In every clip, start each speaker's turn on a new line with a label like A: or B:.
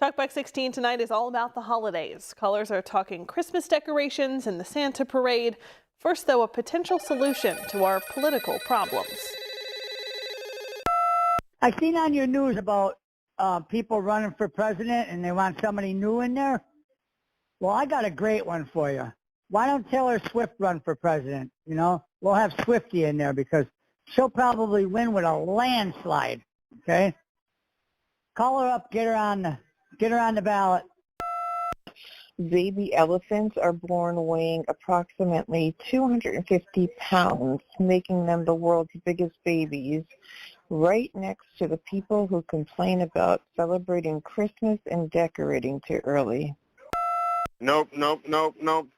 A: Talkback 16 tonight is all about the holidays. Callers are talking Christmas decorations and the Santa parade. First, though, a potential solution to our political problems.
B: I seen on your news about people running for president and they want somebody new in there. Well, I got a great one for you. Why don't Taylor Swift run for president? You know, we'll have Swiftie in there because she'll probably win with a landslide. Okay, call her up, get her on the ballot.
C: Baby elephants are born weighing approximately 250 pounds, making them the world's biggest babies, right next to the people who complain about celebrating Christmas and decorating too early.
D: Nope.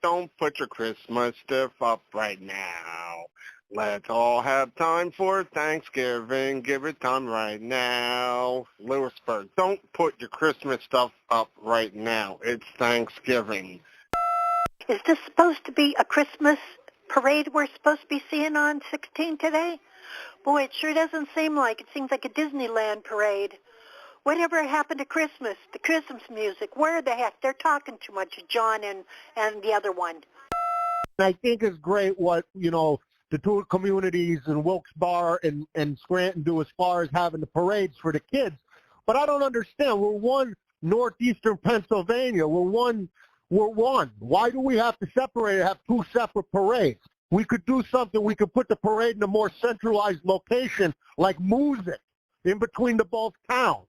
D: Don't put your Christmas stuff up right now. Let's all have time for Thanksgiving. Give it time right now. Lewisburg, don't put your Christmas stuff up right now. It's Thanksgiving.
E: Is this supposed to be a Christmas parade we're supposed to be seeing on 16 today? Boy, it sure doesn't seem like it. Seems like a Disneyland parade. Whatever happened to Christmas, the Christmas music? Where the heck? They're talking too much, John and the other one.
F: I think it's great what, the two communities in Wilkes-Barre and Scranton do as far as having the parades for the kids. But I don't understand. We're one northeastern Pennsylvania. We're one. Why do we have to separate and have two separate parades? We could do something. We could put the parade in a more centralized location like music in between the both towns.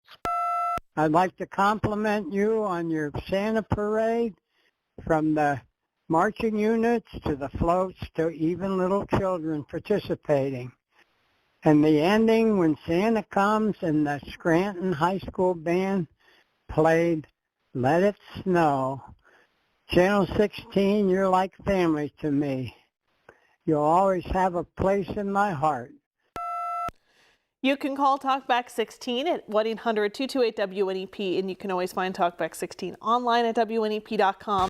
B: I'd like to compliment you on your Santa parade, from the marching units to the floats to even little children participating. And the ending when Santa comes and the Scranton High School band played Let It Snow. Channel 16, you're like family to me. You'll always have a place in my heart.
A: You can call Talkback 16 at 1-800-228-WNEP, and you can always find Talkback 16 online at WNEP.com.